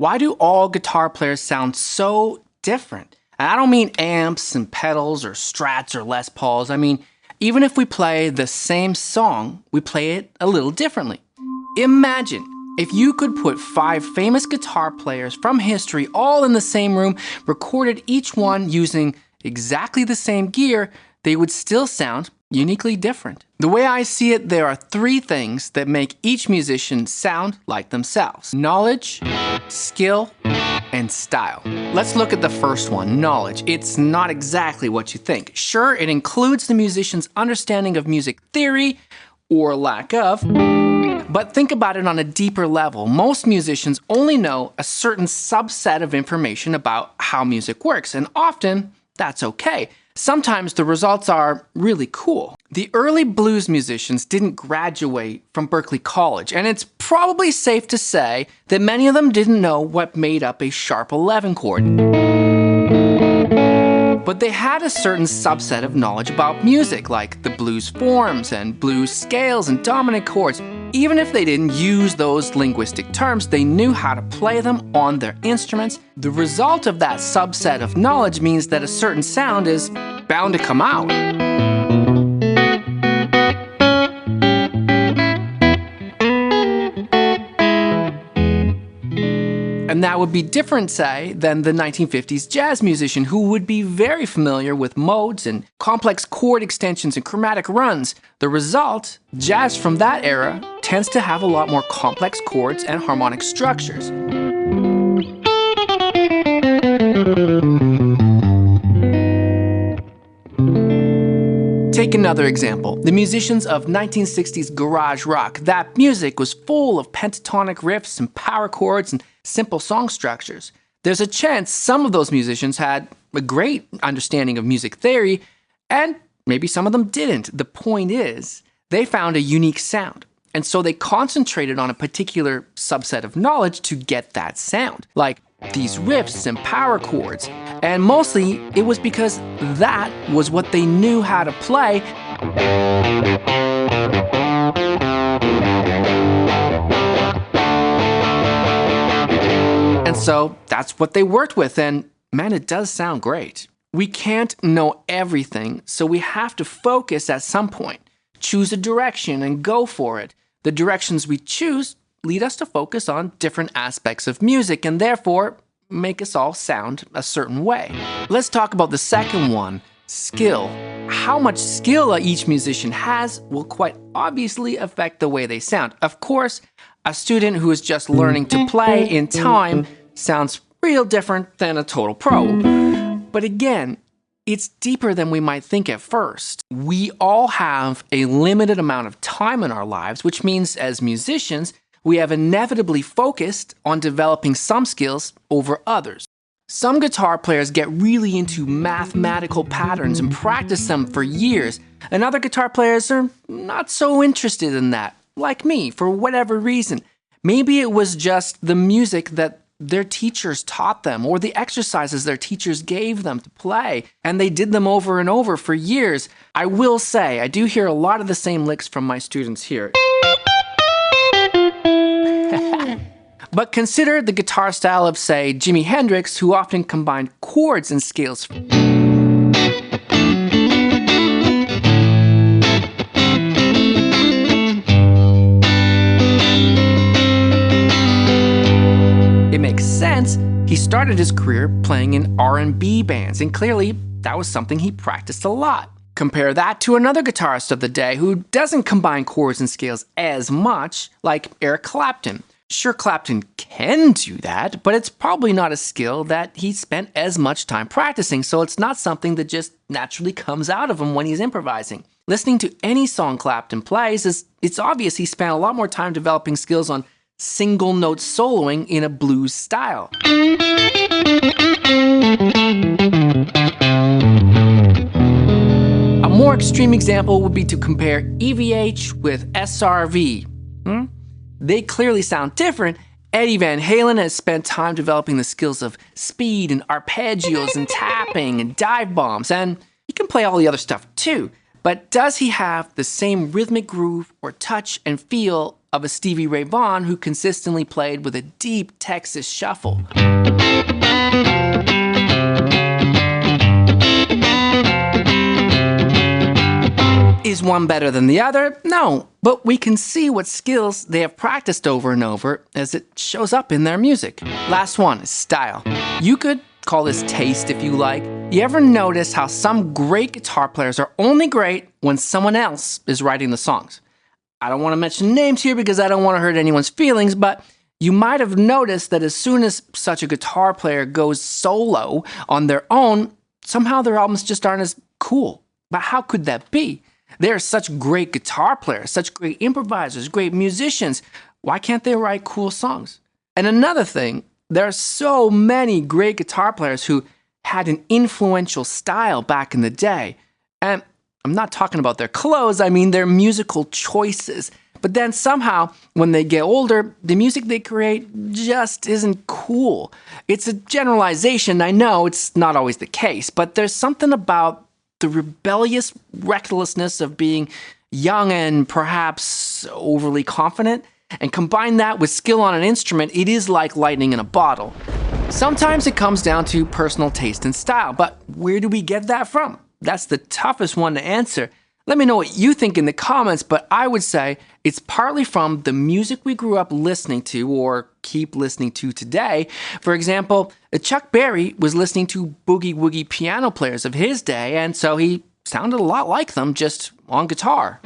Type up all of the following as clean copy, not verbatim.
Why do all guitar players sound so different? And I don't mean amps and pedals or Strats or Les Pauls. I mean, even if we play the same song, we play it a little differently. Imagine if you could put 5 famous guitar players from history all in the same room, recorded each one using exactly the same gear, they would still sound uniquely different. The way I see it, there are 3 things that make each musician sound like themselves: knowledge, skill, and style. Let's look at the first one, knowledge. It's not exactly what you think. Sure, it includes the musician's understanding of music theory, or lack of, but think about it on a deeper level. Most musicians only know a certain subset of information about how music works, and often that's okay. Sometimes the results are really cool. The early blues musicians didn't graduate from Berklee College, and it's probably safe to say that many of them didn't know what made up a sharp 11 chord. But they had a certain subset of knowledge about music, like the blues forms and blues scales and dominant chords. Even if they didn't use those linguistic terms, they knew how to play them on their instruments. The result of that subset of knowledge means that a certain sound is bound to come out. And that would be different, say, than the 1950s jazz musician who would be very familiar with modes and complex chord extensions and chromatic runs. The result, jazz from that era tends to have a lot more complex chords and harmonic structures. Take another example, the musicians of 1960s garage rock. That music was full of pentatonic riffs and power chords and simple song structures. There's a chance some of those musicians had a great understanding of music theory, and maybe some of them didn't. The point is, they found a unique sound, and so they concentrated on a particular subset of knowledge to get that sound, like these riffs and power chords. And mostly, it was because that was what they knew how to play. And so that's what they worked with, and man, it does sound great. We can't know everything, so we have to focus at some point. Choose a direction and go for it. The directions we choose lead us to focus on different aspects of music and therefore make us all sound a certain way. Let's talk about the second one, skill. How much skill each musician has will quite obviously affect the way they sound. Of course, a student who is just learning to play in time sounds real different than a total pro. But again, it's deeper than we might think at first. We all have a limited amount of time in our lives, which means as musicians, we have inevitably focused on developing some skills over others. Some guitar players get really into mathematical patterns and practice them for years, and other guitar players are not so interested in that, like me, for whatever reason. Maybe it was just the music that their teachers taught them or the exercises their teachers gave them to play, and they did them over and over for years. I will say, I do hear a lot of the same licks from my students here. But consider the guitar style of, say, Jimi Hendrix, who often combined chords and scales. It makes sense. He started his career playing in R&B bands, and clearly that was something he practiced a lot. Compare that to another guitarist of the day who doesn't combine chords and scales as much, like Eric Clapton. Sure, Clapton can do that, but it's probably not a skill that he spent as much time practicing, so it's not something that just naturally comes out of him when he's improvising. Listening to any song Clapton plays, it's obvious he spent a lot more time developing skills on single note soloing in a blues style. A more extreme example would be to compare EVH with SRV. They clearly sound different. Eddie Van Halen has spent time developing the skills of speed and arpeggios and tapping and dive bombs, and he can play all the other stuff too. But does he have the same rhythmic groove or touch and feel of a Stevie Ray Vaughan who consistently played with a deep Texas shuffle. Is one better than the other? No, but we can see what skills they have practiced over and over as it shows up in their music. Last one is style. You could call this taste if you like. You ever notice how some great guitar players are only great when someone else is writing the songs? I don't want to mention names here because I don't want to hurt anyone's feelings, but you might have noticed that as soon as such a guitar player goes solo on their own, somehow their albums just aren't as cool. But how could that be? They're such great guitar players, such great improvisers, great musicians. Why can't they write cool songs? And another thing, there are so many great guitar players who had an influential style back in the day. And I'm not talking about their clothes, I mean their musical choices. But then somehow, when they get older, the music they create just isn't cool. It's a generalization, I know it's not always the case, but there's something about the rebellious recklessness of being young and perhaps overly confident, and combine that with skill on an instrument, it is like lightning in a bottle. Sometimes it comes down to personal taste and style, but where do we get that from? That's the toughest one to answer. Let me know what you think in the comments, but I would say it's partly from the music we grew up listening to or keep listening to today. For example, Chuck Berry was listening to boogie-woogie piano players of his day, and so he sounded a lot like them, just on guitar.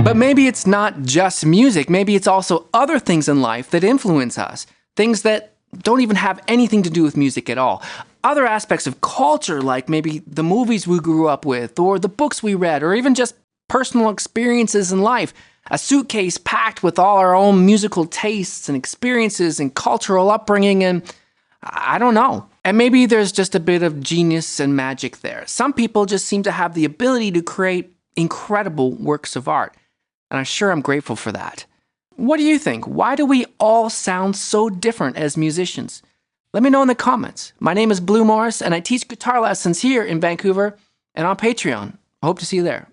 But maybe it's not just music. Maybe it's also other things in life that influence us. Things that don't even have anything to do with music at all. Other aspects of culture, like maybe the movies we grew up with, or the books we read, or even just personal experiences in life. A suitcase packed with all our own musical tastes and experiences and cultural upbringing, and I don't know. And maybe there's just a bit of genius and magic there. Some people just seem to have the ability to create incredible works of art, and I'm grateful for that. What do you think? Why do we all sound so different as musicians? Let me know in the comments. My name is Blue Morris, and I teach guitar lessons here in Vancouver and on Patreon. I hope to see you there.